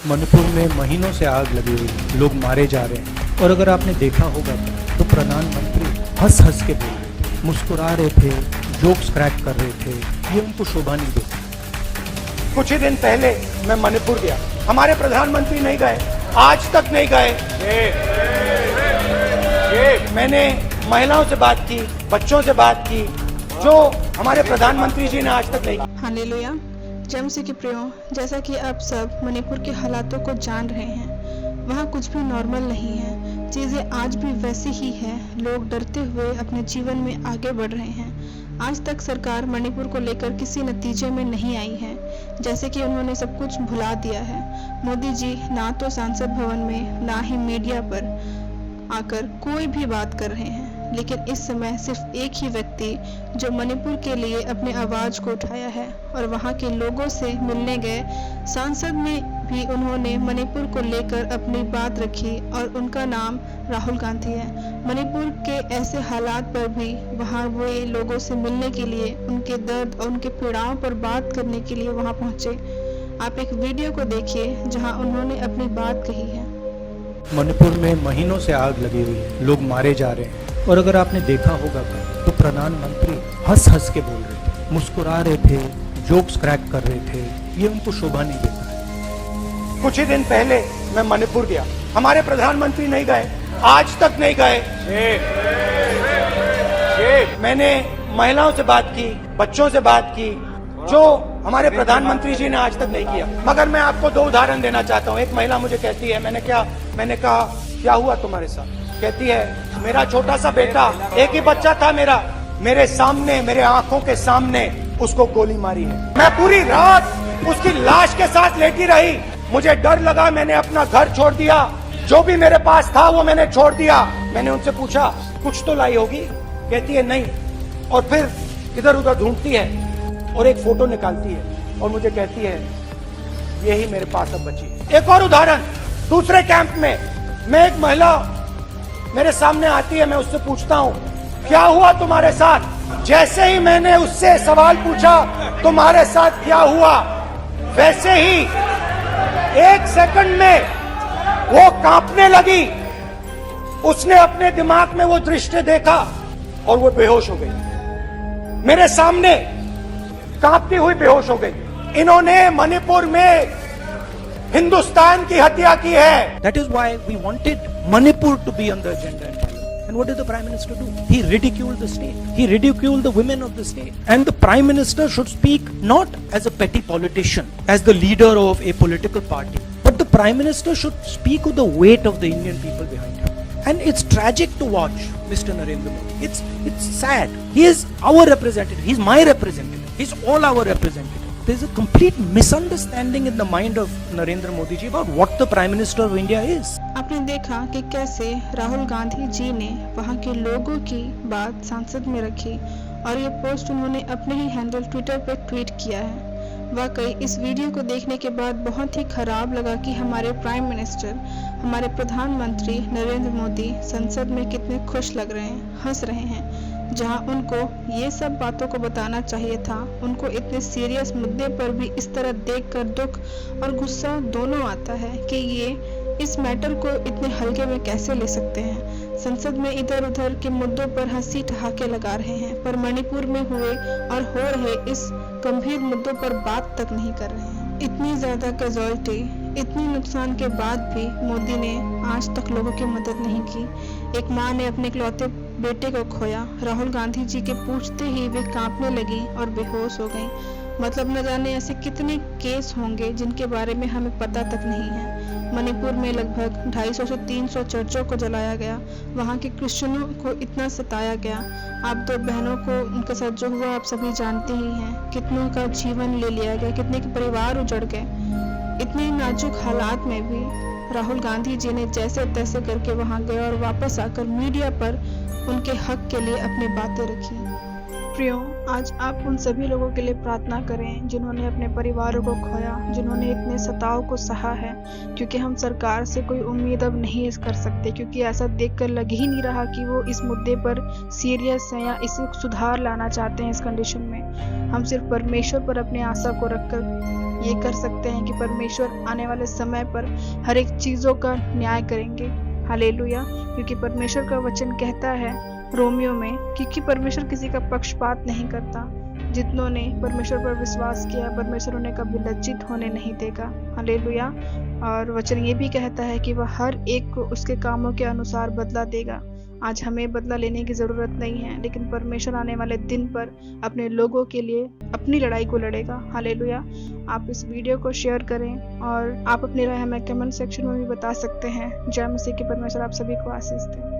मणिपुर में महीनों से आग लगी हुई है, लोग मारे जा रहे हैं। और अगर आपने देखा होगा तो प्रधानमंत्री हंस हंस के बोल रहे थे, मुस्कुरा रहे थे, जोक्स क्रैक कर रहे थे। ये उनको शोभा नहीं देता। कुछ ही दिन पहले मैं मणिपुर गया, हमारे प्रधानमंत्री नहीं गए, आज तक नहीं गए। मैंने महिलाओं से बात की, बच्चों से बात की, जो हमारे प्रधानमंत्री जी ने आज तक नहीं की। हालेलुया। जय मसीह के प्रियो, जैसा कि आप सब मणिपुर के हालातों को जान रहे हैं, वहाँ कुछ भी नॉर्मल नहीं है। चीज़ें आज भी वैसी ही हैं। लोग डरते हुए अपने जीवन में आगे बढ़ रहे हैं। आज तक सरकार मणिपुर को लेकर किसी नतीजे में नहीं आई है, जैसे कि उन्होंने सब कुछ भुला दिया है। मोदी जी ना तो सांसद भवन में, ना ही मीडिया पर आकर कोई भी बात कर रहे हैं। लेकिन इस समय सिर्फ एक ही व्यक्ति जो मणिपुर के लिए अपने आवाज को उठाया है और वहां के लोगों से मिलने गए सांसद में भी उन्होंने मणिपुर को लेकर अपनी बात रखी और उनका नाम राहुल गांधी है। मणिपुर के ऐसे हालात पर भी वहां वे लोगों से मिलने के लिए, उनके दर्द और उनके पीड़ाओं पर बात करने के लिए वहां पहुंचे। आप एक वीडियो को देखिए जहां उन्होंने अपनी बात कही है। मणिपुर में महीनों से आग लगी हुई है, लोग मारे जा रहे हैं। और अगर आपने देखा होगा तो प्रधानमंत्री हंस हंस के बोल रहे थे, मुस्कुरा रहे थे, जोक्स क्रैक कर रहे थे। ये उनको शोभा नहीं देता। कुछ ही दिन पहले मैं मणिपुर गया, हमारे प्रधानमंत्री नहीं गए, आज तक नहीं गए। मैंने महिलाओं से बात की, बच्चों से बात की, जो हमारे प्रधानमंत्री जी ने आज तक नहीं किया। मगर मैं आपको दो उदाहरण देना चाहता हूँ। एक महिला मुझे कहती है, मैंने कहा क्या हुआ तुम्हारे साथ? कहती है मेरा छोटा सा बेटा, एक ही बच्चा था मेरा, मेरे सामने, मेरे आंखों के सामने उसको गोली मारी है। मैं पूरी रात उसकी लाश के साथ लेटी रही, मुझे डर लगा, मैंने अपना घर छोड़ दिया, जो भी मेरे पास था वो मैंने छोड़ दिया। मैंने उनसे पूछा कुछ तो लाई होगी? कहती है नहीं। और फिर इधर उधर ढूंढती है और एक फोटो निकालती है और मुझे कहती है यही मेरे पास अब बची है। एक और उदाहरण, दूसरे कैंप में मैं, एक महिला मेरे सामने आती है, मैं उससे पूछता हूँ क्या हुआ तुम्हारे साथ? जैसे ही मैंने उससे सवाल पूछा तुम्हारे साथ क्या हुआ, वैसे ही एक सेकंड में वो कांपने लगी। उसने अपने दिमाग में वो दृश्य देखा और वो बेहोश हो गई। मेरे सामने कांपती हुई बेहोश हो गई। इन्होंने मणिपुर में हिंदुस्तान की हत्या की है। That is why we wanted Manipur to be on the agenda. And what did the Prime Minister do? He ridiculed the state. He ridiculed the women of the state. And the Prime Minister should speak not as a petty politician, as the leader of a political party, but the Prime Minister should speak with the weight of the Indian people behind him. And it's tragic to watch Mr. Narendra Modi. It's sad. He is our representative. He's my representative. He's all our representative. There's a complete misunderstanding in the mind of Narendra Modi ji about what the Prime Minister of India is. आपने देखा कि कैसे राहुल गांधी जी ने वहां के लोगों की बात संसद में रखी और ये पोस्ट उन्होंने अपने ही हैंडल ट्विटर पर ट्वीट किया है। वाकई इस वीडियो को देखने के बाद बहुत ही खराब लगा कि हमारे प्राइम मिनिस्टर, हमारे प्रधानमंत्री नरेंद्र मोदी संसद में कितने खुश लग रहे हैं, हंस रहे हैं। जहां उनको ये सब बातों को बताना चाहिए था, उनको इतने सीरियस मुद्दे पर भी इस तरह देखकर दुख और गुस्सा दोनों आता है कि ये इस मैटर को इतने हल्के में कैसे ले सकते हैं। संसद में इधर उधर के मुद्दों पर हंसी ठहाके लगा रहे हैं, पर मणिपुर में हुए और हो रहे इस गंभीर मुद्दों पर बात तक नहीं कर रहे हैं। इतनी ज्यादा कैजुअलिटी, इतनी नुकसान के बाद भी मोदी ने आज तक लोगों की मदद नहीं की। एक माँ ने अपने इकलौते बेटे को खोया, राहुल गांधी जी के पूछते ही वे कांपने लगी और बेहोश हो गई। मतलब न जाने ऐसे कितने केस होंगे जिनके बारे में हमें पता तक नहीं है। मणिपुर में लगभग 250 से 300 चर्चों को जलाया गया, वहाँ के क्रिश्चियनों को इतना सताया गया। आप दो बहनों को उनके साथ जो हुआ आप सभी जानते ही हैं। कितनों का जीवन ले लिया गया, कितने के परिवार उजड़ गए। इतने नाजुक हालात में भी राहुल गांधी जी ने जैसे तैसे करके वहां गए और वापस आकर मीडिया पर उनके हक के लिए अपनी बातें रखी। प्रियो, आज आप उन सभी लोगों के लिए प्रार्थना करें जिन्होंने अपने परिवारों को खोया, जिन्होंने इतने सताव को सहा है, क्योंकि हम सरकार से कोई उम्मीद अब नहीं कर सकते, क्योंकि ऐसा देखकर लग ही नहीं रहा कि वो इस मुद्दे पर सीरियस हैं या इसे सुधार लाना चाहते हैं। इस कंडीशन में हम सिर्फ परमेश्वर पर अपनी आशा को रखकर ये कर सकते हैं कि परमेश्वर आने वाले समय पर हर एक चीज़ों का न्याय करेंगे। हालेलुया। क्योंकि परमेश्वर का वचन कहता है रोमियो में, क्योंकि परमेश्वर किसी का पक्षपात नहीं करता। जितनों ने परमेश्वर पर विश्वास किया, परमेश्वर उन्हें कभी लज्जित होने नहीं देगा। हालेलुया। और वचन ये भी कहता है कि वह हर एक को उसके कामों के अनुसार बदला देगा। आज हमें बदला लेने की ज़रूरत नहीं है, लेकिन परमेश्वर आने वाले दिन पर अपने लोगों के लिए अपनी लड़ाई को लड़ेगा। हालेलुया। आप इस वीडियो को शेयर करें और आप अपनी राय हमें कमेंट सेक्शन में भी बता सकते हैं। जय मसीह की। परमेश्वर आप सभी को आशीष दे।